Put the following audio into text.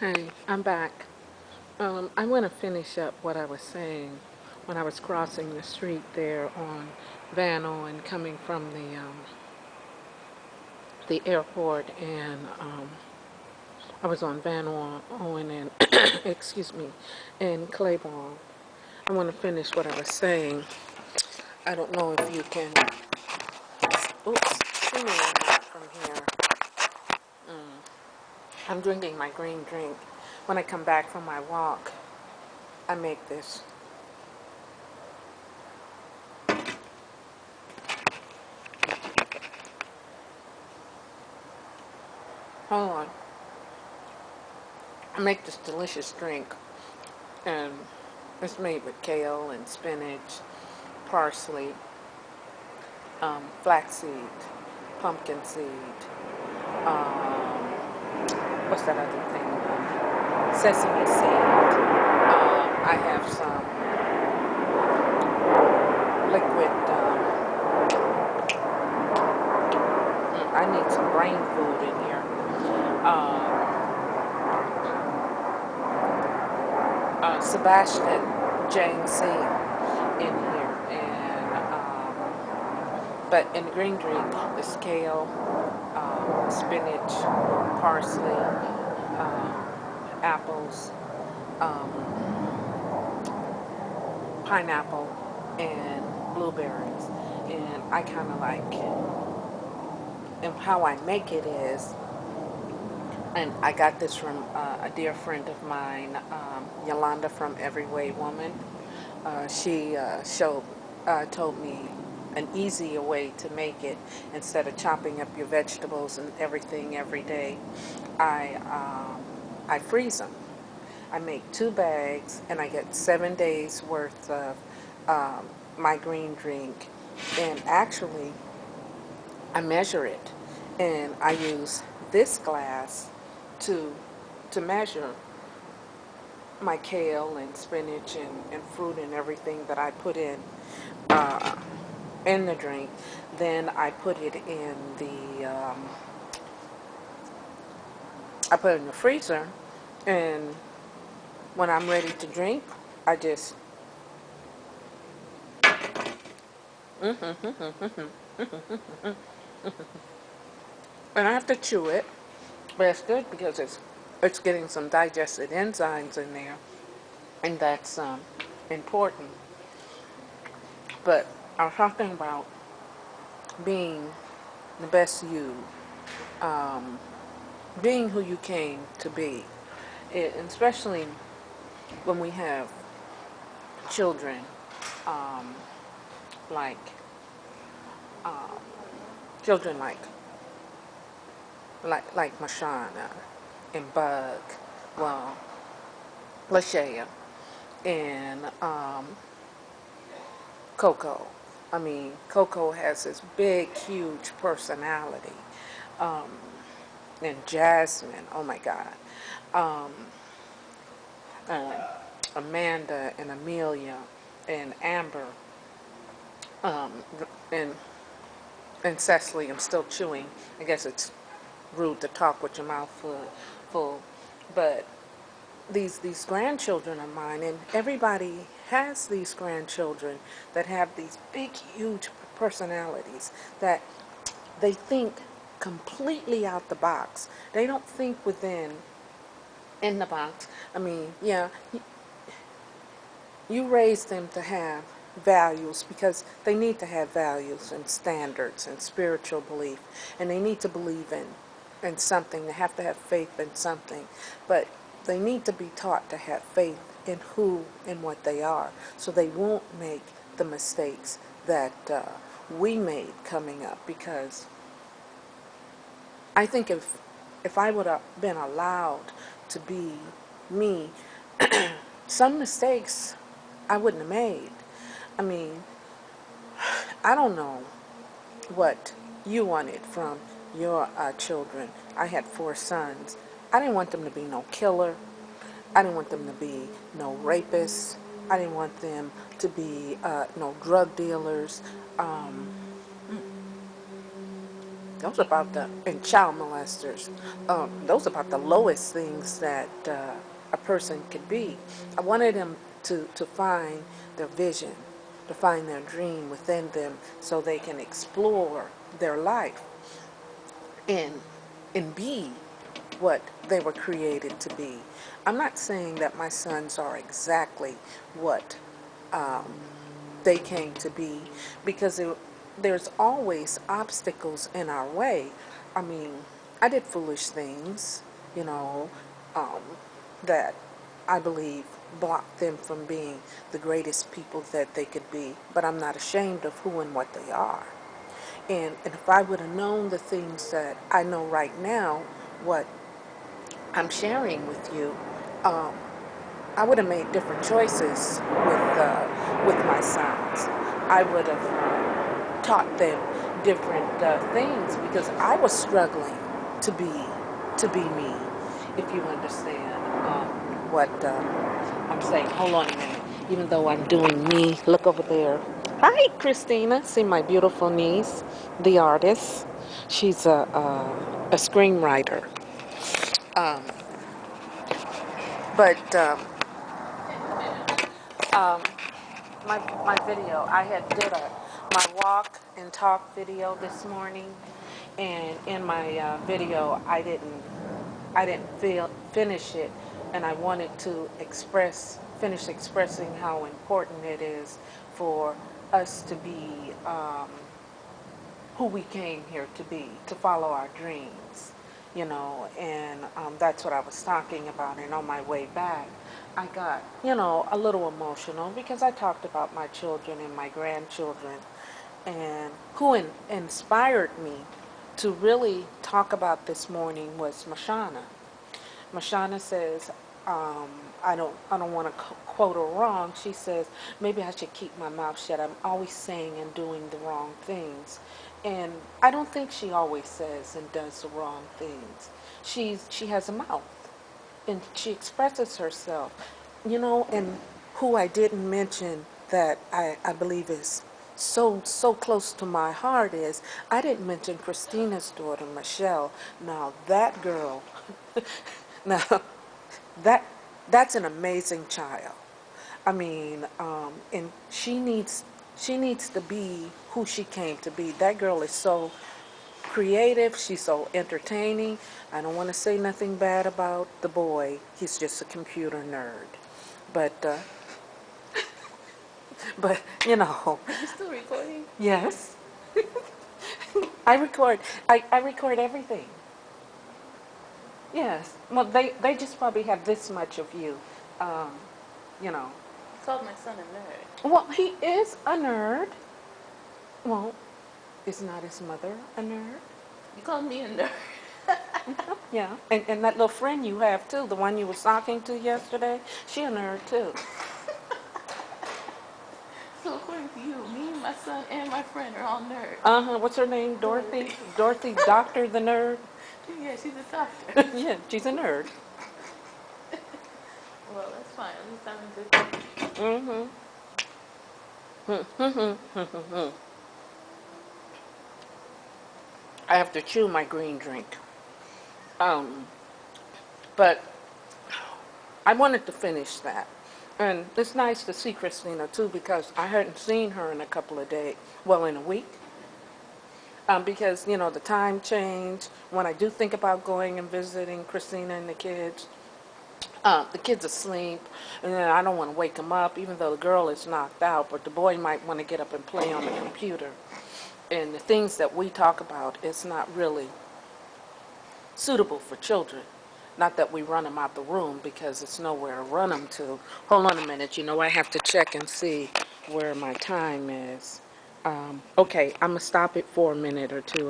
Hey, I'm back. I want to finish up what I was saying when I was crossing the street there on Van Owen coming from the airport, and I was on Van Owen and excuse me, and Claiborne. I want to finish what I was saying. I don't know if you can. Oops, see me or not from here. I'm drinking my green drink. When I come back from my walk, I make this. Hold on. I make this delicious drink, and it's made with kale and spinach, parsley, flaxseed, pumpkin seed, what's that other thing? Sesame seed. I have some liquid, I need some brain food in here. Sebastian James seed in here, and but in the green drink, it's kale, spinach, parsley, apples, pineapple, and blueberries. And I kind of like, and how I make it is, and I got this from a dear friend of mine, Yolanda from Every Way Woman. She told me an easier way to make it. Instead of chopping up your vegetables and everything every day, I freeze them. I make 2 bags, and I get 7 days worth of my green drink. And actually, I measure it, and I use this glass to measure my kale and spinach and fruit and everything that I put in the drink. Then I put it in I put it in the freezer, and when I'm ready to drink, I just and I have to chew it, but it's good because it's getting some digested enzymes in there, and that's important. But I was talking about being the best you, um, being who you came to be, especially when we have children, um, like children like Mashana and Bug, well, Lashaya and Coco. I mean, Coco has this big, huge personality. Um, and Jasmine, oh my God. Um, uh, Amanda and Amelia and Amber, um, and Cecily. I'm still chewing. I guess it's rude to talk with your mouth full, but these grandchildren of mine, and everybody has these grandchildren that have these big, huge personalities that they think completely out the box. They don't think in the box. I mean, yeah, you raise them to have values because they need to have values and standards and spiritual belief, and they need to believe in something. They have to have faith in something, but they need to be taught to have faith in who and what they are, so they won't make the mistakes that we made coming up. Because I think if I would have been allowed to be me, some mistakes I wouldn't have made. I mean, I don't know what you wanted from your children. I had 4 sons. I didn't want them to be no killer. I didn't want them to be no rapists. I didn't want them to be no drug dealers. Those are about and child molesters. Those are about the lowest things that a person could be. I wanted them to find their vision, to find their dream within them so they can explore their life and, and be what they were created to be. I'm not saying that my sons are exactly what they came to be because there's always obstacles in our way. I mean, I did foolish things, you know, um, that I believe blocked them from being the greatest people that they could be, but I'm not ashamed of who and what they are. And if I would have known the things that I know right now, what I'm sharing with you, um, I would have made different choices with my sons. I would have taught them different things because I was struggling to be me. If you understand what I'm saying. Hold on a minute. Even though I'm doing me, look over there. Hi, Christina. See my beautiful niece, the artist. She's a screenwriter. Um, but um, my video. I had did my walk and talk video this morning, and in my video, I didn't finish it, and I wanted to finish expressing how important it is for us to be who we came here to be, to follow our dreams, and that's what I was talking about. And on my way back, I got, a little emotional because I talked about my children and my grandchildren, and who inspired me to really talk about this morning was Mashana. Mashana says, um, I don't want to quote her wrong. She says, maybe I should keep my mouth shut. I'm always saying and doing the wrong things. And I don't think she always says and does the wrong things. She has a mouth and she expresses herself. And who I didn't mention that I believe is so close to my heart is I didn't mention Christina's daughter, Michelle. Now that girl, now that that's an amazing child. I mean, and she needs to be who she came to be. That girl is so creative. She's so entertaining. I don't want to say nothing bad about the boy. He's just a computer nerd. But but Are you still recording? yes, I record. I record everything. Yes. Well, they just probably have this much of you. Um, you know. You called my son a nerd. Well, he is a nerd. Well, is not his mother a nerd? You called me a nerd. Yeah. And that little friend you have too, the one you was talking to yesterday, she a nerd too. So according to you, me, my son, and my friend are all nerds. Uh-huh. What's her name? Dorothy? Dorothy Doctor the nerd? Yeah, she's a doctor. Yeah, she's a nerd. Well, that's fine. At least I'm in good company. I have to chew my green drink. Um, but I wanted to finish that. And it's nice to see Christina too because I hadn't seen her in a couple of days, well, in a week. Because, the time change, when I do think about going and visiting Christina and the kids asleep, and then I don't want to wake them up, even though the girl is knocked out, but the boy might want to get up and play on the computer. And the things that we talk about is not really suitable for children. Not that we run them out the room because it's nowhere to run them to. Hold on a minute, I have to check and see where my time is. Okay, I'm going to stop it for a minute or two.